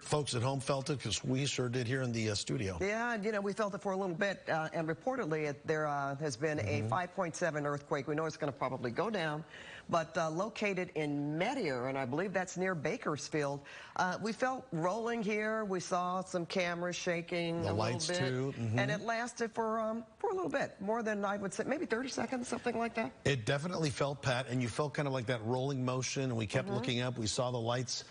Folks at home felt it because we sure did here in the studio. Yeah, and, we felt it for a little bit, and reportedly there has been a 5.7 earthquake. We know it's going to probably go down, but located in Meteor, and I believe that's near Bakersfield. We felt rolling here. We saw some cameras shaking the a lights little bit, too, and it lasted for a little bit, more than I would say, maybe 30 seconds, something like that. It definitely felt, Pat, and you felt kind of like that rolling motion, and we kept looking up. We saw the lights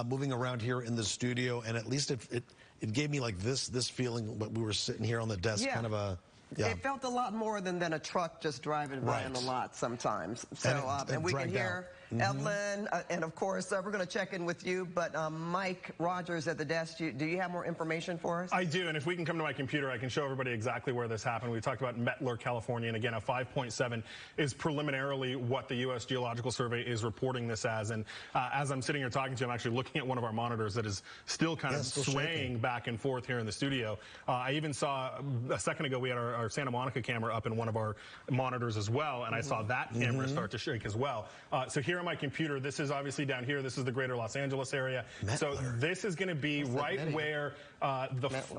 moving around here in the studio, and at least it gave me like this feeling when we were sitting here on the desk, kind of a. Yeah. It felt a lot more than a truck just driving by on the lot sometimes. So, and we can hear Evelyn, and of course, we're going to check in with you, but Mike Rogers at the desk, do you have more information for us? I do, and if we can come to my computer, I can show everybody exactly where this happened. We talked about Mettler, California, and again, a 5.7 is preliminarily what the U.S. Geological Survey is reporting this as, and as I'm sitting here talking to you, I'm actually looking at one of our monitors that is still kind of swaying back and forth here in the studio. I even saw, a second ago, we had our Santa Monica camera up in one of our monitors as well, and I saw that camera start to shake as well. So here on my computer, this is obviously down here. This is the greater Los Angeles area. Mettler. So this is going to be right where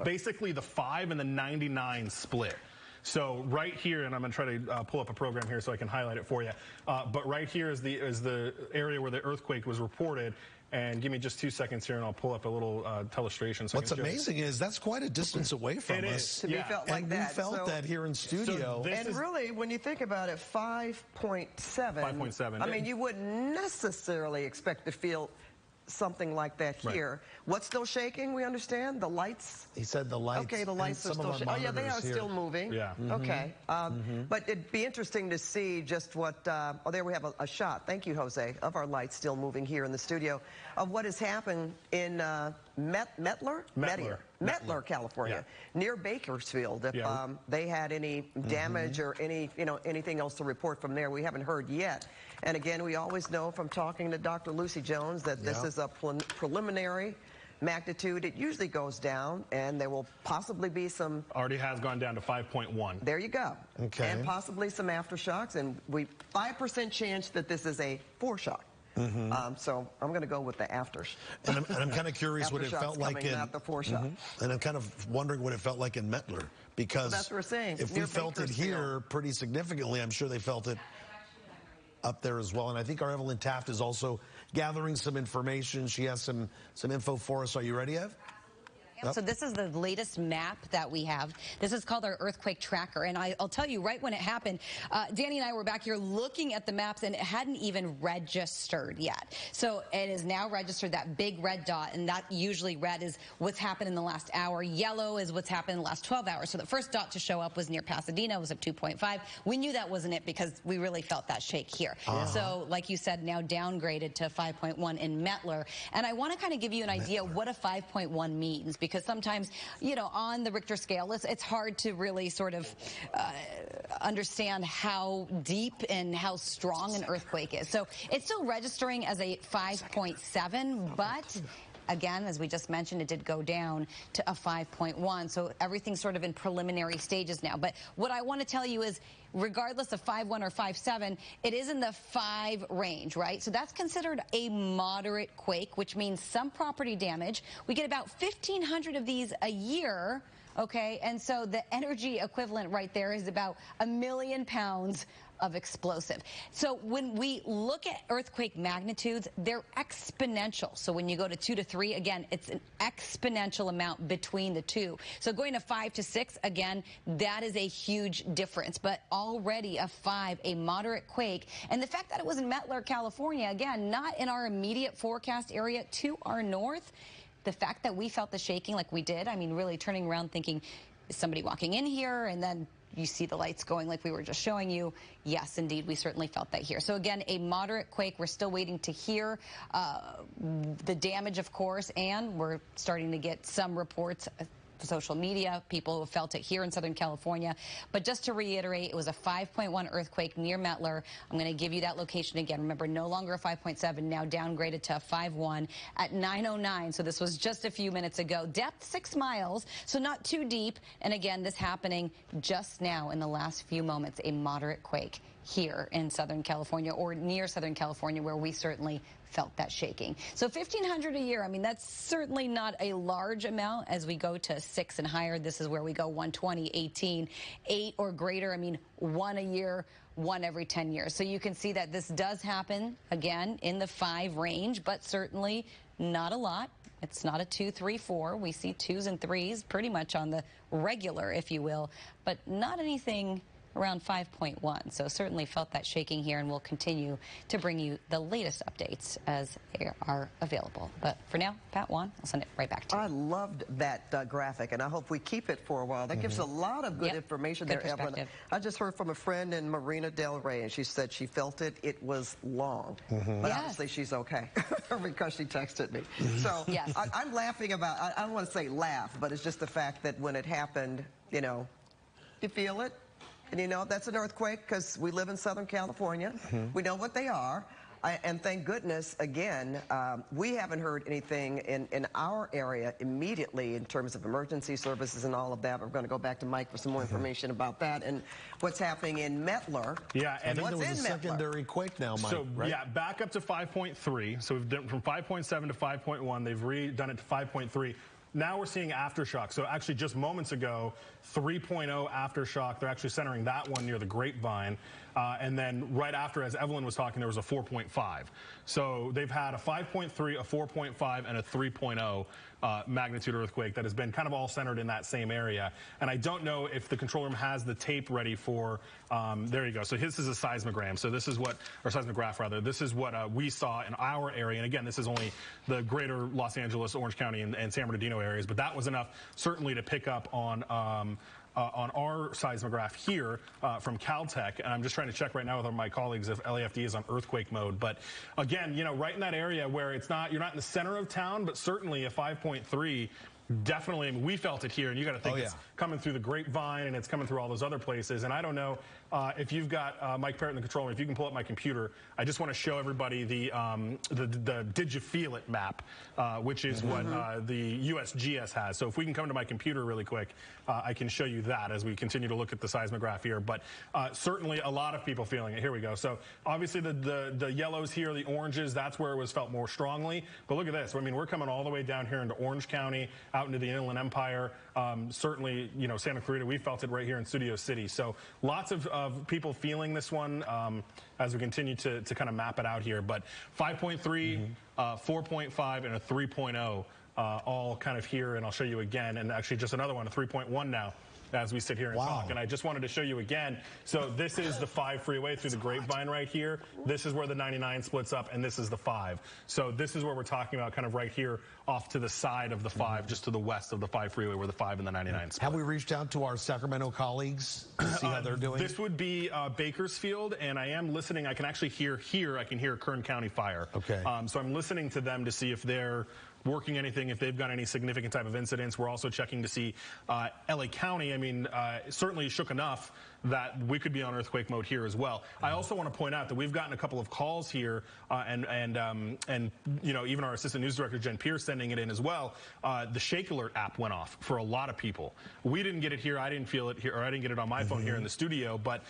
basically the 5 and the 99 split. So right here, and I'm going to try to pull up a program here so I can highlight it for you. But right here is the area where the earthquake was reported. And give me just 2 seconds here, and I'll pull up a little illustration. So what's amazing is that's quite a distance away from us. To be felt like and that. We felt that here in studio. And really, when you think about it, 5.7. 5.7. I mean, you wouldn't necessarily expect to feel something like that here. What's still shaking, we understand? The lights? He said the lights. Okay, the lights are still shaking. Oh, yeah, they are still moving. Yeah. Okay. But it'd be interesting to see just what, oh, there we have a shot. Thank you, Jose, of our lights still moving here in the studio, of what has happened in Mettler, California, near Bakersfield. If they had any damage or anything else to report from there, we haven't heard yet. And again, we always know from talking to Dr. Lucy Jones that this is a preliminary magnitude. It usually goes down, and there will possibly be some. Already has gone down to 5.1. There you go. Okay. And possibly some aftershocks, and 5% chance that this is a foreshock. So I'm going to go with the afters. And I'm kind of curious what it felt like in. Not the foreshock. And I'm kind of wondering what it felt like in Mettler, because that's what we're saying. If we felt it here pretty significantly, I'm sure they felt it up there as well. And I think our Evelyn Taft is also gathering some information. She has some info for us. Are you ready, Ev? So this is the latest map that we have. This is called our earthquake tracker. And I'll tell you, right when it happened, Danny and I were back here looking at the maps, and it hadn't even registered yet. So it is now registered, that big red dot, and that usually red is what's happened in the last hour. Yellow is what's happened in the last 12 hours. So the first dot to show up was near Pasadena. It was at 2.5. We knew that wasn't it because we really felt that shake here. So like you said, now downgraded to 5.1 in Mettler. And I want to kind of give you an idea what a 5.1 means, because sometimes, on the Richter scale, it's hard to really sort of understand how deep and how strong an earthquake is. So it's still registering as a 5.7, but again, as we just mentioned, it did go down to a 5.1. So everything's sort of in preliminary stages now. But what I want to tell you is, regardless of 5.1 or 5.7, it is in the 5 range, right? So that's considered a moderate quake, which means some property damage. We get about 1,500 of these a year. Okay, and so the energy equivalent right there is about 1 million pounds of explosive. So when we look at earthquake magnitudes, they're exponential. So when you go to 2 to 3, again, it's an exponential amount between the two. So going to 5 to 6, again, that is a huge difference. But already a 5, a moderate quake. And the fact that it was in Mettler, California, again, not in our immediate forecast area to our north, the fact that we felt the shaking like we did, I mean, really turning around thinking, is somebody walking in here? And then you see the lights going like we were just showing you. Yes, indeed, we certainly felt that here. So again, a moderate quake. We're still waiting to hear the damage, of course, and we're starting to get some reports, social media, people who have felt it here in Southern California. But just to reiterate, it was a 5.1 earthquake near Mettler. I'm going to give you that location again. Remember, no longer a 5.7, now downgraded to a 5.1 at 9:09. So this was just a few minutes ago. Depth 6 miles, so not too deep. And again, this happening just now in the last few moments, a moderate quake here in Southern California or near Southern California, where we certainly felt that shaking. So 1,500 a year, I mean, that's certainly not a large amount. As we go to 6 and higher, this is where we go 120, 18, 8 or greater. I mean, 1 a year, 1 every 10 years. So you can see that this does happen, again, in the 5 range, but certainly not a lot. It's not a 2, 3, 4. We see 2s and 3s pretty much on the regular, if you will, but not anything around 5.1. So certainly felt that shaking here, and we'll continue to bring you the latest updates as they are available. But for now, Pat, Juan, I'll send it right back to you. I loved that graphic, and I hope we keep it for a while. That gives a lot of good information good there, Evelyn. I just heard from a friend in Marina Del Rey, and she said she felt it. It was long. But obviously she's okay because she texted me. So I'm laughing about, I don't want to say laugh, but it's just the fact that when it happened, you know, you feel it. And you know, that's an earthquake because we live in Southern California. We know what they are. And thank goodness, again, we haven't heard anything in our area immediately in terms of emergency services and all of that. We're going to go back to Mike for some more information about that and what's happening in Mettler. Yeah, and I think there was a secondary quake now, Mike, so, right? Yeah, back up to 5.3. So we've done from 5.7 to 5.1. They've redone it to 5.3. Now we're seeing aftershock. So actually just moments ago, 3.0 aftershock. They're actually centering that one near the Grapevine. And then right after, as Evelyn was talking, there was a 4.5. So they've had a 5.3, a 4.5, and a 3.0 magnitude earthquake that has been kind of all centered in that same area. And I don't know if the control room has the tape ready for, there you go. So this is a seismogram. So this is what, or seismograph rather, this is what we saw in our area. And again, this is only the greater Los Angeles, Orange County, and San Bernardino areas, but that was enough certainly to pick up on our seismograph here from Caltech, and I'm just trying to check right now with my colleagues if LAFD is on earthquake mode. But again, you know, right in that area where it's not, you're not in the center of town, but certainly a 5.3. Definitely, I mean, we felt it here, and you got to think it's coming through the Grapevine, and it's coming through all those other places. And I don't know if you've got Mike Parrott in the control room. If you can pull up my computer, I just want to show everybody the Did You Feel It map, which is what the USGS has. So if we can come to my computer really quick, I can show you that as we continue to look at the seismograph here. But certainly a lot of people feeling it. Here we go. So obviously the yellows here, the oranges, that's where it was felt more strongly. But look at this. I mean, we're coming all the way down here into Orange County, out into the Inland Empire. Certainly, you know, Santa Clarita, we felt it right here in Studio City. So lots of people feeling this one as we continue to kind of map it out here. But 5.3, 4.5, and a 3.0 all kind of here, and I'll show you again. And actually just another one, a 3.1 now, as we sit here and talk. And I just wanted to show you again. So this is the 5 freeway through the Grapevine right here. This is where the 99 splits up, and this is the 5. So this is where we're talking about, kind of right here off to the side of the 5, just to the west of the 5 freeway where the 5 and the 99 split. Have we reached out to our Sacramento colleagues to see how they're doing? This would be Bakersfield, and I am listening. I can actually hear here. I can hear Kern County Fire. Okay. So I'm listening to them to see if they're working anything, if they've got any significant type of incidents. We're also checking to see LA County. I mean, certainly shook enough that we could be on earthquake mode here as well. I also want to point out that we've gotten a couple of calls here, and you know, even our assistant news director Jen Pierce sending it in as well. The Shake Alert app went off for a lot of people. We didn't get it here. I didn't feel it here, or I didn't get it on my phone here in the studio. But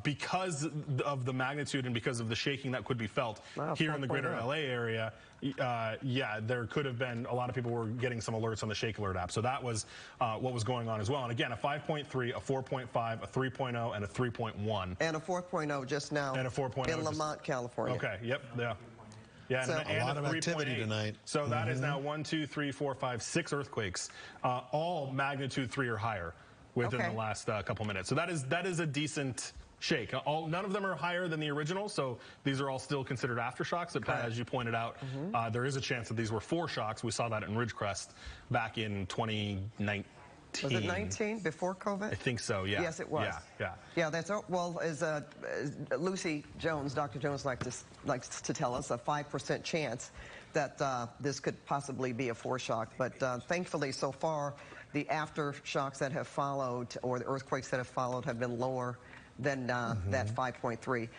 because of the magnitude and because of the shaking that could be felt here in the greater LA area, yeah, there could have been a lot of people were getting some alerts on the Shake Alert app. So that was what was going on as well. And again, a 5.3, a 4.5, a 3.0, and a 3.1. And a 4.0 just now. And a 4.0 in Lamont, California. Okay, yep, yeah. Yeah, So, and a lot of activity tonight. So that is now 1, 2, 3, 4, 5, 6 earthquakes, all magnitude 3 or higher within the last couple minutes. So that is a decent shake. None of them are higher than the original, so these are all still considered aftershocks. But as you pointed out, there is a chance that these were foreshocks. We saw that in Ridgecrest back in 2019. Was it 19 before COVID? I think so, yeah. Yes, it was. Yeah, that's, well, as Lucy Jones, Dr. Jones likes to tell us, a 5% chance that this could possibly be a foreshock. But thankfully, so far, the aftershocks that have followed, or the earthquakes that have followed, have been lower than that 5.3.